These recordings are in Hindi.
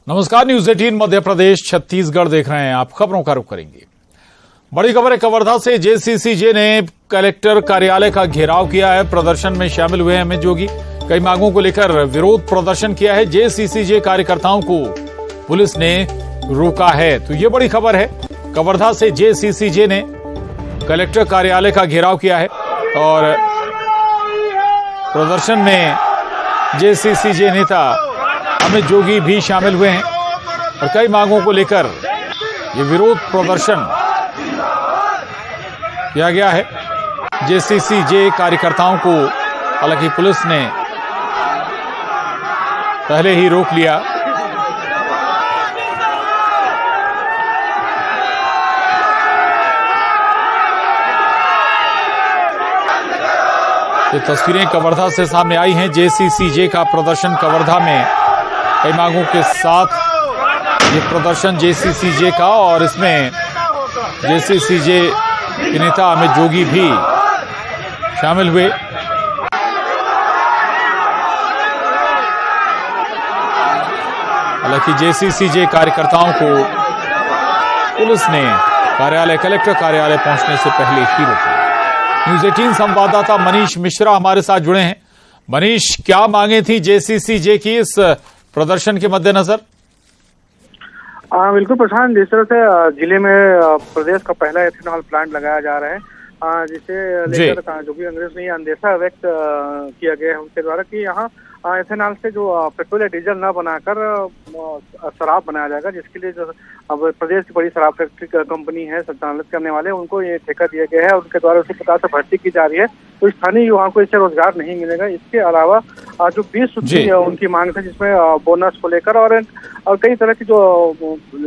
नमस्कार, न्यूज 18 मध्य प्रदेश छत्तीसगढ़ देख रहे हैं आप। खबरों का रुख करेंगे। बड़ी खबर है, कवर्धा से जेसीसीजे ने कलेक्टर कार्यालय का घेराव किया है। प्रदर्शन में शामिल हुए अमित जोगी। कई मांगों को लेकर विरोध प्रदर्शन किया है। जेसीसीजे कार्यकर्ताओं को पुलिस ने रोका है। तो ये बड़ी खबर है, कवर्धा से जेसीसीजे ने कलेक्टर कार्यालय का घेराव किया है और प्रदर्शन में जेसीसीजे नेता अमित जोगी भी शामिल हुए हैं और कई मांगों को लेकर ये विरोध प्रदर्शन किया गया है। जेसीसीजे कार्यकर्ताओं को हालांकि पुलिस ने पहले ही रोक लिया। ये तस्वीरें कवर्धा से सामने आई हैं। जेसीसीजे का प्रदर्शन कवर्धा में कई मांगों के साथ ये प्रदर्शन जेसीसीजे का, और इसमें जेसीसीजे के नेता अमित जोगी भी शामिल हुए। हालांकि जेसीसीजे कार्यकर्ताओं को पुलिस ने कलेक्टर कार्यालय पहुंचने से पहले ही रोका। न्यूज 18 संवाददाता मनीष मिश्रा हमारे साथ जुड़े हैं। मनीष, क्या मांगे थी जेसीसीजे की इस प्रदर्शन के मद्देनजर? बिल्कुल प्रशांत, जिस तरह से जिले में प्रदेश का पहला एथेनॉल प्लांट लगाया जा रहा है, जिसे लेकर जो भी अंग्रेज ने अंदेशा व्यक्त किया गया है उनके द्वारा कि यहाँ एथेनॉल से जो पेट्रोल या डीजल न बनाकर शराब बनाया जाएगा, जिसके लिए जो अब प्रदेश की बड़ी शराब फैक्ट्री कंपनी है संचालित करने वाले, उनको ये ठेका दिया गया है। उनके द्वारा उसी प्रकार से भर्ती की जा रही है, तो स्थानीय युवाओं को इससे रोजगार नहीं मिलेगा। इसके अलावा जो 20 सूत्री उनकी मांग थी, जिसमें बोनस को लेकर और कई तरह की जो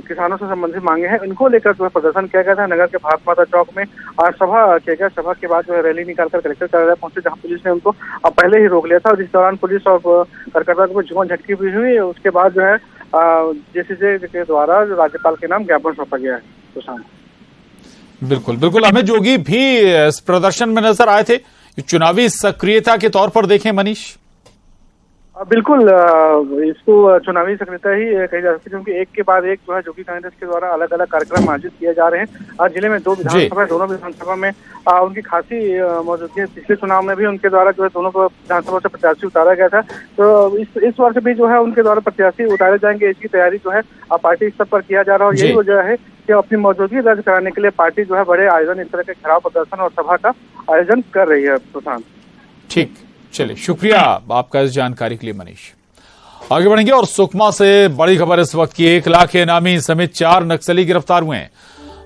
किसानों से संबंधित मांगे हैं, इनको लेकर जो है प्रदर्शन किया गया था। नगर के भारत माता चौक में आज सभा किया गया। सभा के बाद जो है रैली निकालकर कलेक्टर कार्यालय पहुंचे, जहाँ पुलिस ने उनको पहले ही रोक लिया था। और जिस दौरान पुलिस और कार्यकर्ताओं को जुबान झटकी भी हुई, उसके बाद जो है जेसीसीजे के द्वारा राज्यपाल के नाम ज्ञापन सौंपा गया है। तो बिल्कुल अमित जोगी भी इस प्रदर्शन में नजर आए थे। चुनावी सक्रियता के तौर पर देखें मनीष? बिल्कुल, इसको चुनावी सक्रियता ही कही जा सकती है, क्योंकि एक के बाद एक जो है जोगी कांग्रेस के द्वारा अलग अलग कार्यक्रम आयोजित किए जा रहे हैं। आज जिले में 2 विधानसभा, दोनों विधानसभा में उनकी खासी मौजूदगी है। पिछले चुनाव में भी उनके द्वारा जो है दोनों विधानसभा से प्रत्याशी उतारा गया था, तो इस वर्ष भी जो है उनके द्वारा प्रत्याशी उतारे जाएंगे। इसकी तैयारी जो है पार्टी स्तर पर किया जा रहा है और यही वजह है कि अपनी मौजूदगी दर्ज कराने के लिए पार्टी जो है बड़े आयोजन, इस तरह के खराब प्रदर्शन और सभा का आयोजन कर रही है। प्रशांत, ठीक, चलिए, शुक्रिया आपका इस जानकारी के लिए मनीष। आगे बढ़ेंगे और सुकमा से बड़ी खबर इस वक्त की। 1 लाख इनामी समेत 4 नक्सली गिरफ्तार हुए हैं।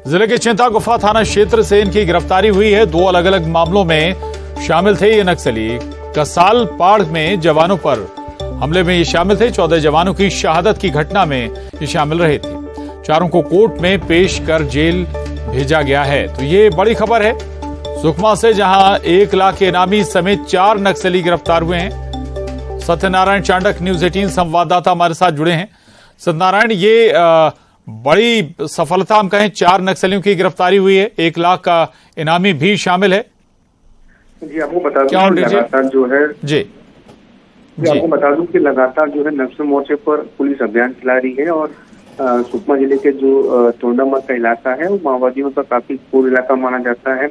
जिले के चिंता गुफा थाना क्षेत्र से इनकी गिरफ्तारी हुई है। 2 अलग अलग मामलों में शामिल थे ये नक्सली। कसाल पाड़ में जवानों पर हमले में ये शामिल थे। 14 जवानों की शहादत की घटना में ये शामिल रहे थे। चारों को कोर्ट में पेश कर जेल भेजा गया है। तो ये बड़ी खबर है सुकमा से, जहां 1 लाख इनामी समेत 4 नक्सली गिरफ्तार हुए हैं। सत्यनारायण चांडक न्यूज 18 संवाददाता हमारे साथ जुड़े हैं। सत्यनारायण, ये बड़ी सफलता हम कहें, 4 नक्सलियों की गिरफ्तारी हुई है, 1 लाख का इनामी भी शामिल है। जी, आपको बता दूं लगातार जो है आपको बता दूं कि लगातार जो है नक्सल मोर्चे पर पुलिस अभियान चला रही है और सुकमा जिले के जो तोंडामठ का इलाका है वो माओवादियों का काफी पूर्ण इलाका माना जाता है।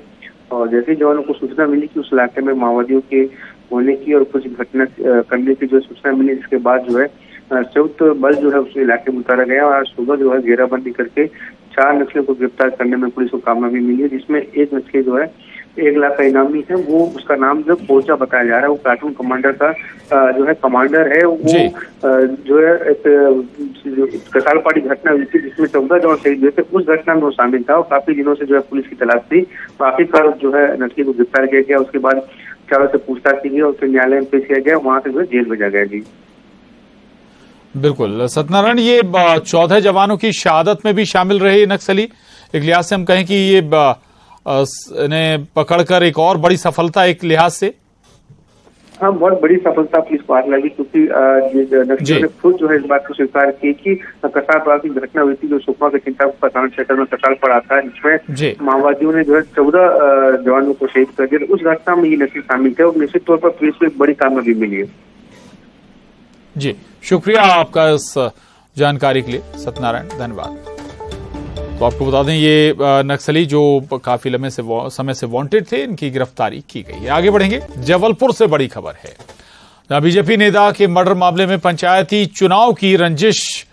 और जैसे जवानों को सूचना मिली कि उस इलाके में माओवादियों के होने की और कुछ घटना करने की जो सूचना मिली, जिसके बाद जो है संयुक्त बल जो है उस इलाके में उतारा गया और आज सुबह जो है घेराबंदी करके 4 नक्सलियों को गिरफ्तार करने में पुलिस को कामयाबी मिली है, जिसमें एक नक्सली जो है 1 लाख का इनामी है। वो उसका नाम जो पोचा बताया जा रहा है, वो प्लाटून कमांडर का जो है कमांडर है। वो जो है एक कसालपाड़ी घटना हुई थी जिसमें 14 जवान शहीद हुए थे, उस घटना में वो शामिल था और काफी दिनों से जो है पुलिस की तलाश थी। आखिरकार जो है नक्सली को गिरफ्तार किया गया। उसके बाद चारों से पूछताछ की गई और फिर न्यायालय में पेश किया गया, वहां से जो है जेल भेजा गया। जी बिल्कुल सत्यनारायण, ये 14 जवानों की शहादत में भी शामिल रहे नक्सली। एक लिहाज से हम कहें कि ये ने पकड़कर एक और बड़ी सफलता एक लिहाज से। हाँ, बहुत बड़ी सफलता पुलिस को आज लगी, क्योंकि नक्सलियों ने खुद जो है इस बात को स्वीकार की कि कसालपाड़ की घटना हुई थी जो सुकमा के चिंता थाना क्षेत्र में कसाल पड़ा था, जिसमें माओवादियों ने जो है 14 जवानों को शहीद कर दिया। उस घटना में ये नक्सली शामिल थे और निश्चित तौर पर पुलिस को एक बड़ी कामयाबी मिली है। जी, शुक्रिया आपका इस जानकारी के लिए सत्यनारायण, धन्यवाद। तो आपको बता दें ये नक्सली जो काफी लंबे समय से वांटेड थे, इनकी गिरफ्तारी की गई है। आगे बढ़ेंगे, जबलपुर से बड़ी खबर है। बीजेपी नेता के मर्डर मामले में पंचायती चुनाव की रंजिश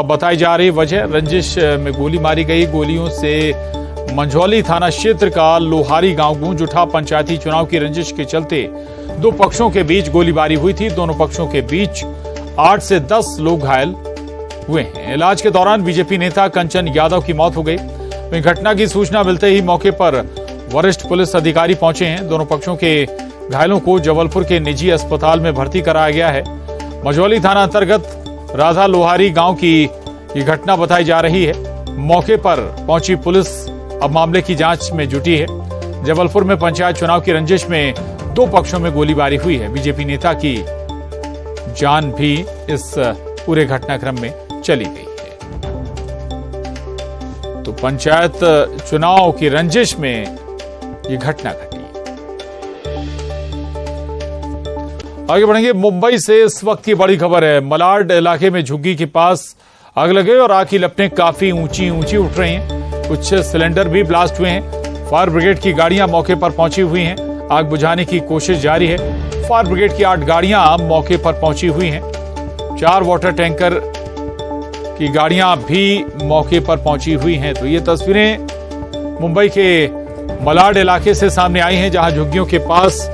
बताई जा रही। वजह, रंजिश में गोली मारी गई। गोलियों से मंझौली थाना क्षेत्र का लोहारी गांव गूंज उठा। पंचायती चुनाव की रंजिश के चलते दो पक्षों के बीच गोलीबारी हुई थी। दोनों पक्षों के बीच 8 से 10 लोग घायल हुए हैं। इलाज के दौरान बीजेपी नेता कंचन यादव की मौत हो गई। वहीं घटना की सूचना मिलते ही मौके पर वरिष्ठ पुलिस अधिकारी पहुंचे हैं। दोनों पक्षों के घायलों को जबलपुर के निजी अस्पताल में भर्ती कराया गया है। मंझौली थाना अंतर्गत राधा लोहारी गांव की ये घटना बताई जा रही है। मौके पर पहुंची पुलिस अब मामले की जांच में जुटी है। जबलपुर में पंचायत चुनाव की रंजिश में दो पक्षों में गोलीबारी हुई है। बीजेपी नेता की जान भी इस पूरे घटनाक्रम में चली गई है। तो पंचायत चुनाव की रंजिश में ये घटना घटी। आगे बढ़ेंगे, मुंबई से इस वक्त की बड़ी खबर है। मलाड इलाके में झुग्गी के पास आग लगे और आग की लपटें काफी ऊंची उठ रही हैं। कुछ सिलेंडर भी ब्लास्ट हुए हैं। फायर ब्रिगेड की गाड़ियां मौके पर पहुंची हुई हैं। आग बुझाने की कोशिश जारी है। फायर ब्रिगेड की 8 गाड़ियां मौके पर पहुंची हुई हैं। 4 वाटर टैंकर की गाड़ियां भी मौके पर पहुंची हुई हैं। तो ये तस्वीरें मुंबई के मलाड इलाके से सामने आई हैं, जहां झुग्गियों के पास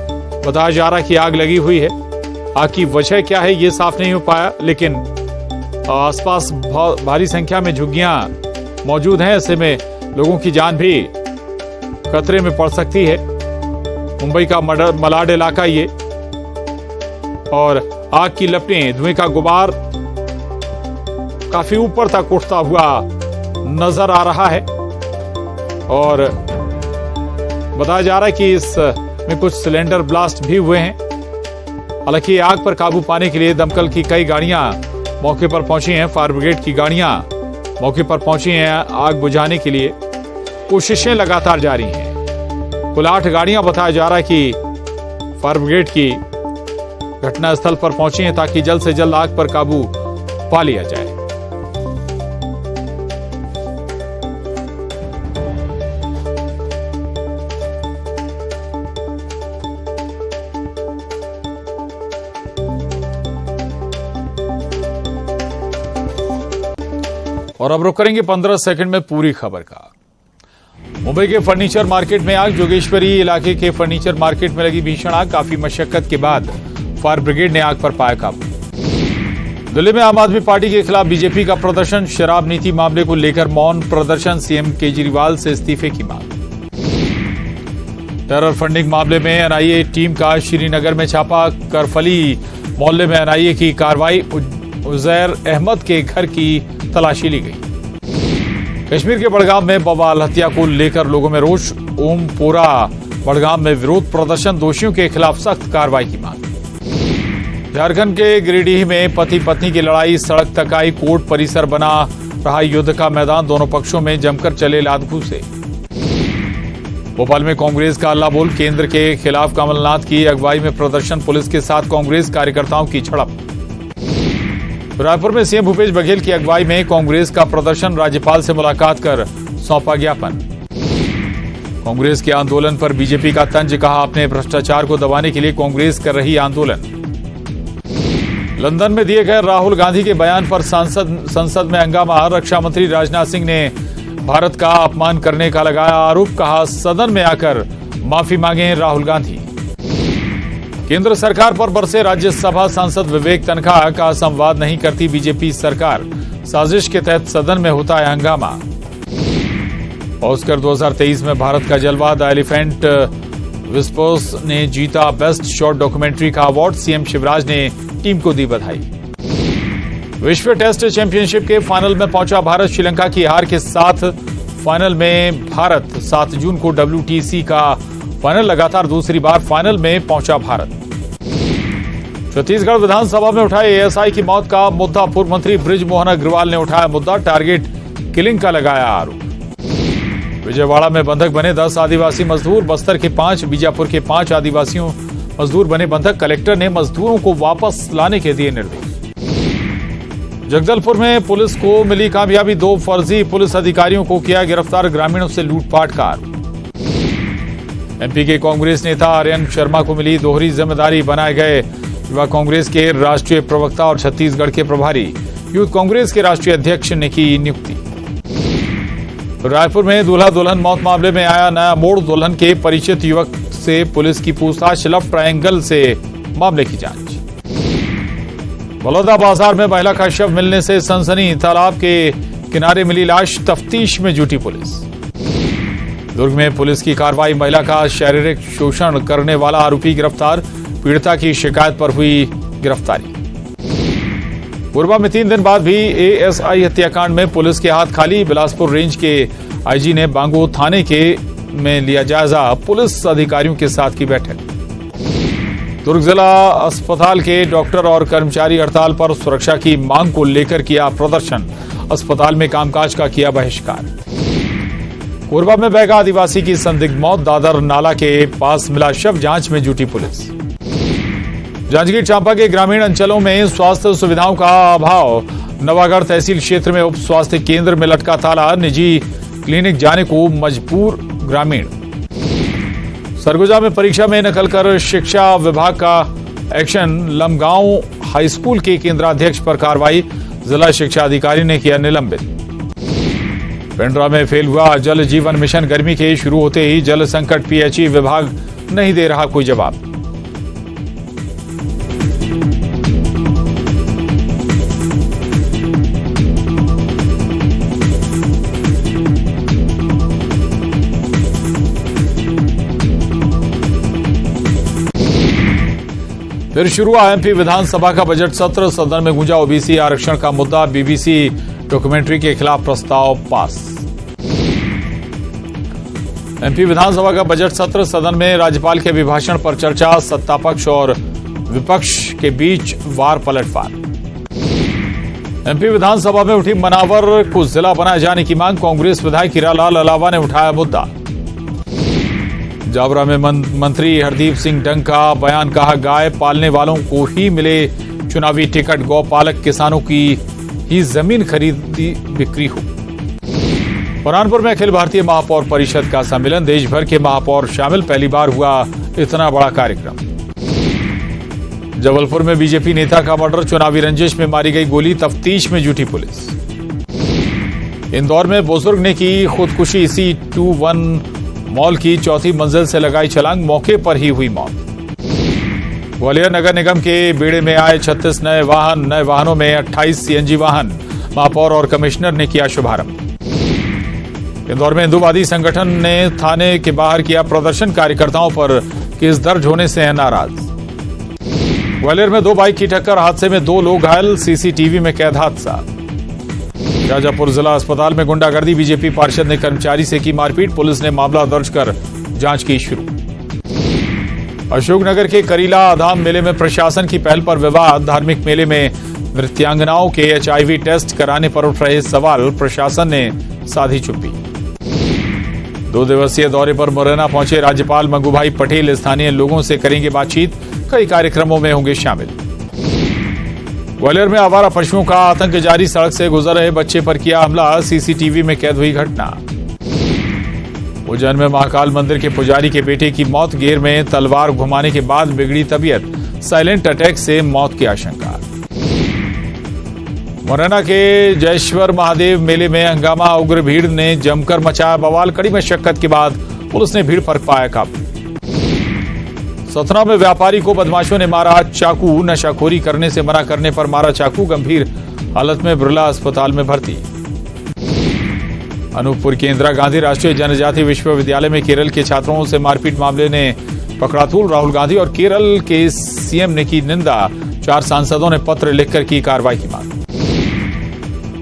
बताया जा रहा है कि आग लगी हुई है। आग की वजह क्या है ये साफ नहीं हो पाया, लेकिन आसपास भारी संख्या में झुग्गियां मौजूद हैं। ऐसे में लोगों की जान भी खतरे में पड़ सकती है। मुंबई का मलाड इलाका ये, और आग की लपटें, धुएं का गुबार काफी ऊपर तक उठता हुआ नजर आ रहा है। और बताया जा रहा है कि इसमें कुछ सिलेंडर ब्लास्ट भी हुए हैं। हालांकि आग पर काबू पाने के लिए दमकल की कई गाड़ियां मौके पर पहुंची हैं। फायर ब्रिगेड की गाड़ियां मौके पर पहुंची हैं। आग बुझाने के लिए कोशिशें लगातार जारी हैं। कुल 8 गाड़ियां बताया जा रहा है कि फायर ब्रिगेड की घटनास्थल पर पहुंची हैं, ताकि जल्द से जल्द आग पर काबू पा लिया जाए। और अब रुक करेंगे 15 सेकंड में पूरी खबर का। मुंबई के फर्नीचर मार्केट में आग। जोगेश्वरी इलाके के फर्नीचर मार्केट में लगी भीषण आग। काफी मशक्कत के बाद फायर ब्रिगेड ने आग पर पाया काबू। दिल्ली में आम आदमी पार्टी के खिलाफ बीजेपी का प्रदर्शन। शराब नीति मामले को लेकर मौन प्रदर्शन। सीएम केजरीवाल से इस्तीफे की मांग। टेरर फंडिंग मामले में एनआईए टीम का श्रीनगर में छापा। करफली मोहल्ले में एनआईए की कार्रवाई। उजैर अहमद के घर की तलाशी ली गई। कश्मीर के बड़गाम में बवाल। हत्या को लेकर लोगों में रोष। ओमपोरा बड़गाम में विरोध प्रदर्शन। दोषियों के खिलाफ सख्त कार्रवाई की मांग। झारखंड के गिरिडीह में पति पत्नी की लड़ाई सड़क तक आई। कोर्ट परिसर बना रहा युद्ध का मैदान। दोनों पक्षों में जमकर चले लात-घूंसे। भोपाल में कांग्रेस का हल्ला बोल। केंद्र के खिलाफ कमलनाथ की अगुवाई में प्रदर्शन। पुलिस के साथ कांग्रेस कार्यकर्ताओं की झड़प। रायपुर में सीएम भूपेश बघेल की अगुवाई में कांग्रेस का प्रदर्शन। राज्यपाल से मुलाकात कर सौंपा ज्ञापन। कांग्रेस के आंदोलन पर बीजेपी का तंज। कहा, अपने भ्रष्टाचार को दबाने के लिए कांग्रेस कर रही आंदोलन। लंदन में दिए गए राहुल गांधी के बयान पर संसद में हंगामा। रक्षा मंत्री राजनाथ सिंह ने भारत का अपमान करने का लगाया आरोप। कहा, सदन में आकर माफी मांगे राहुल गांधी। केंद्र सरकार पर बरसे राज्यसभा सांसद विवेक तनखा। का संवाद नहीं करती बीजेपी सरकार। साजिश के तहत सदन में होता है हंगामा। ऑस्कर 2023 में भारत का जलवा। द एलिफेंट विस्पर्स ने जीता बेस्ट शॉर्ट डॉक्यूमेंट्री का अवार्ड। सीएम शिवराज ने टीम को दी बधाई। विश्व टेस्ट चैंपियनशिप के फाइनल में पहुंचा भारत। श्रीलंका की हार के साथ फाइनल में भारत। 7 जून को WTC का फाइनल। लगातार दूसरी बार फाइनल में पहुंचा भारत। छत्तीसगढ़ विधानसभा में उठाए एएसआई की मौत का मुद्दा। पूर्व मंत्री बृजमोहन अग्रवाल ने उठाया मुद्दा। टारगेट किलिंग का लगाया आरोप। विजयवाड़ा में बंधक बने 10 आदिवासी मजदूर। बस्तर के 5, बीजापुर के 5 आदिवासियों मजदूर बने बंधक। कलेक्टर ने मजदूरों को वापस लाने के दिए निर्देश। जगदलपुर में पुलिस को मिली कामयाबी, 2 फर्जी पुलिस अधिकारियों को किया गिरफ्तार, ग्रामीणों से लूटपाट का आरोप। एमपी के कांग्रेस नेता आर्यन शर्मा को मिली दोहरी जिम्मेदारी, बनाए गए युवा कांग्रेस के राष्ट्रीय प्रवक्ता और छत्तीसगढ़ के प्रभारी। यूथ कांग्रेस के राष्ट्रीय अध्यक्ष ने की नियुक्ति। रायपुर में दूल्हा दुल्हन मौत मामले में आया नया मोड़, दुल्हन के परिचित युवक से पुलिस की पूछताछ, लव ट्रायंगल से मामले की जांच। बलौदा बाजार में महिला का शव मिलने से सनसनी, तालाब के किनारे मिली लाश, तफ्तीश में जुटी पुलिस। दुर्ग में पुलिस की कार्रवाई, महिला का शारीरिक शोषण करने वाला आरोपी गिरफ्तार, पीड़िता की शिकायत पर हुई गिरफ्तारी। कोरबा में 3 दिन बाद भी एएसआई हत्याकांड में पुलिस के हाथ खाली, बिलासपुर रेंज के आईजी ने बांगो थाने में लिया जायजा, पुलिस अधिकारियों के साथ की बैठक। दुर्ग जिला अस्पताल के डॉक्टर और कर्मचारी हड़ताल पर, सुरक्षा की मांग को लेकर किया प्रदर्शन, अस्पताल में कामकाज का किया बहिष्कार। कोरबा में बैगा आदिवासी की संदिग्ध मौत, दादर नाला के पास मिला शव, जांच में जुटी पुलिस। जांजगीर चांपा के ग्रामीण अंचलों में स्वास्थ्य सुविधाओं का अभाव, नवागढ़ तहसील क्षेत्र में उप स्वास्थ्य केंद्र में लटका ताला, निजी क्लिनिक जाने को मजबूर ग्रामीण। सरगुजा में परीक्षा में नकल कर शिक्षा विभाग का एक्शन, लमगांव हाई स्कूल के केंद्राध्यक्ष पर कार्रवाई, जिला शिक्षा अधिकारी ने किया निलंबित। पेंड्रा में फेल हुआ जल जीवन मिशन, गर्मी के शुरू होते ही जल संकट, पीएचई विभाग नहीं दे रहा कोई जवाब। फिर शुरू हुआ एमपी विधानसभा का बजट सत्र, सदन में गूंजा ओबीसी आरक्षण का मुद्दा, बीबीसी डॉक्यूमेंट्री के खिलाफ प्रस्ताव पास। एमपी विधानसभा का बजट सत्र, सदन में राज्यपाल के अभिभाषण पर चर्चा, सत्तापक्ष और विपक्ष के बीच वार पलटवार। एमपी विधानसभा में उठी मनावर को जिला बनाए जाने की मांग, कांग्रेस विधायक हीरालाल अलावा ने उठाया मुद्दा। जावरा में मंत्री हरदीप सिंह डंग का बयान, कहा गाय पालने वालों को ही मिले चुनावी टिकट, गौपालक किसानों की ही जमीन खरीदी बिक्री हो। बुरहानपुर में अखिल भारतीय महापौर परिषद का सम्मेलन, देश भर के महापौर शामिल, पहली बार हुआ इतना बड़ा कार्यक्रम। जबलपुर में बीजेपी नेता का मर्डर, चुनावी रंजिश में मारी गई गोली, तफ्तीश में जुटी पुलिस। इंदौर में बुजुर्ग ने की खुदकुशी, C21 मॉल की 4थी मंजिल से लगाई छलांग, मौके पर ही हुई मौत। ग्वालियर नगर निगम के बेड़े में आए 36 नए वाहन, नए वाहनों में 28 सीएनजी वाहन, महापौर और कमिश्नर ने किया शुभारंभ। इंदौर में हिंदूवादी संगठन ने थाने के बाहर किया प्रदर्शन, कार्यकर्ताओं पर केस दर्ज होने से है नाराज। ग्वालियर में 2 बाइक की टक्कर, हादसे में 2 लोग घायल, सीसीटीवी में कैद हादसा। शाजापुर जिला अस्पताल में गुंडागर्दी, बीजेपी पार्षद ने कर्मचारी से की मारपीट, पुलिस ने मामला दर्ज कर जांच की शुरू। अशोकनगर के करीला धाम मेले में प्रशासन की पहल पर विवाद, धार्मिक मेले में नृत्यांगनाओं के HIV टेस्ट कराने पर उठ रहे सवाल, प्रशासन ने साधी चुप्पी। 2 दिवसीय दौरे पर मुरैना पहुंचे राज्यपाल मंगूभाई पटेल, स्थानीय लोगों से करेंगे बातचीत, कई कार्यक्रमों में होंगे शामिल। ग्वालियर में आवारा पशुओं का आतंक जारी, सड़क से गुजर रहे बच्चे पर किया हमला, सीसीटीवी में कैद हुई घटना। उज्जैन में महाकाल मंदिर के पुजारी के बेटे की मौत, गेर में तलवार घुमाने के बाद बिगड़ी तबीयत, साइलेंट अटैक से मौत की आशंका। मुरैना के जयेश्वर महादेव मेले में हंगामा, उग्र भीड़ ने जमकर मचाया बवाल, कड़ी मशक्कत के बाद पुलिस ने भीड़ पर पाया काबू। सतना में व्यापारी को बदमाशों ने मारा चाकू, नशाखोरी करने से मना करने पर मारा चाकू, गंभीर हालत में बिरला अस्पताल में भर्ती। अनूपपुर के इंदिरा गांधी राष्ट्रीय जनजाति विश्वविद्यालय में केरल के छात्रों से मारपीट मामले ने पकड़ातूल, राहुल गांधी और केरल के सीएम ने की निंदा, 4 सांसदों ने पत्र लिखकर की कार्रवाई की मांग।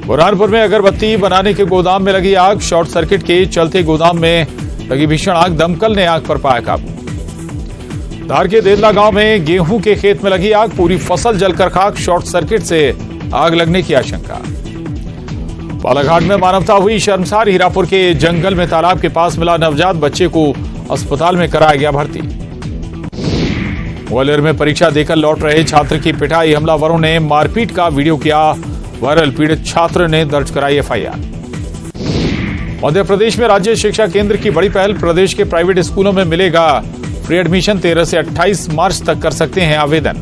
बुरहानपुर में अगरबत्ती बनाने के गोदाम में लगी आग, शॉर्ट सर्किट के चलते गोदाम में लगी भीषण आग, दमकल ने आग पर पाया काबू। धार के देदला गांव में गेहूं के खेत में लगी आग, पूरी फसल जलकर खाक, शॉर्ट सर्किट से आग लगने की आशंका। बालाघाट में मानवता हुई शर्मसार, हीरापुर के जंगल में तालाब के पास मिला नवजात बच्चे को अस्पताल में कराया गया भर्ती। ग्वालियर में परीक्षा देकर लौट रहे छात्र की पिटाई, हमलावरों ने मारपीट का वीडियो किया वायरल पीड़ित छात्र ने दर्ज कराई एफआईआर। मध्य प्रदेश में राज्य शिक्षा केंद्र की बड़ी पहल, प्रदेश के प्राइवेट स्कूलों में मिलेगा फ्री एडमिशन। 13 से 28 मार्च तक कर सकते हैं आवेदन।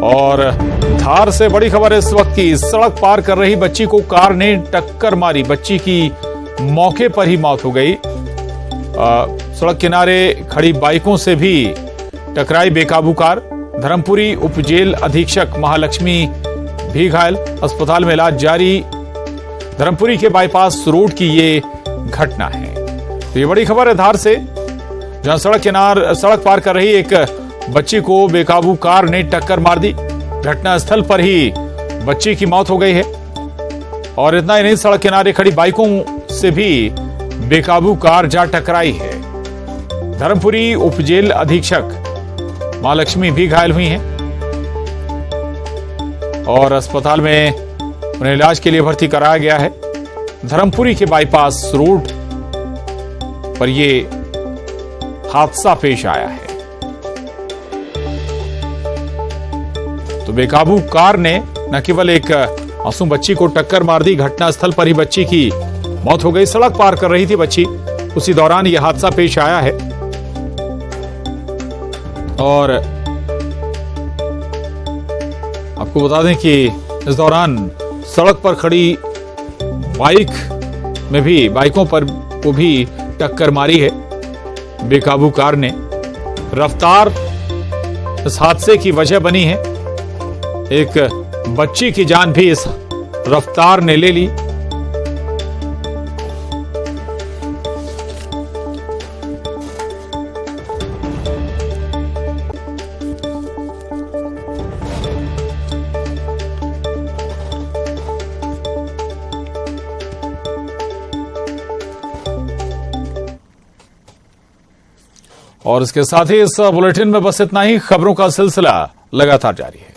और धार से बड़ी खबर इस वक्त की, सड़क पार कर रही बच्ची को कार ने टक्कर मारी, बच्ची की मौके पर ही मौत हो गई। सड़क किनारे खड़ी बाइकों से भी टकराई बेकाबू कार। धर्मपुरी उप जेल अधीक्षक महालक्ष्मी भी घायल, अस्पताल में इलाज जारी। धर्मपुरी के बाईपास रोड की ये घटना है। तो ये बड़ी खबर है धार से, जहां सड़क पार कर रही एक बच्ची को बेकाबू कार ने टक्कर मार दी। घटना स्थल पर ही बच्ची की मौत हो गई है। और इतना ही नहीं, सड़क किनारे खड़ी बाइकों से भी बेकाबू कार जा टकराई है। धर्मपुरी उप जेल अधीक्षक महालक्ष्मी भी घायल हुई हैं और अस्पताल में उन्हें इलाज के लिए भर्ती कराया गया है। धर्मपुरी के बाईपास रोड पर यह हादसा पेश आया है। तो बेकाबू कार ने न केवल एक मासूम बच्ची को टक्कर मार दी, घटनास्थल पर ही बच्ची की मौत हो गई। सड़क पार कर रही थी बच्ची, उसी दौरान यह हादसा पेश आया है। और आपको बता दें कि इस दौरान सड़क पर खड़ी बाइकों पर को भी टक्कर मारी है बेकाबू कार ने। रफ्तार इस हादसे की वजह बनी है। एक बच्ची की जान भी इस रफ्तार ने ले ली। और इसके साथ ही इस बुलेटिन में बस इतना ही। खबरों का सिलसिला लगातार जारी है।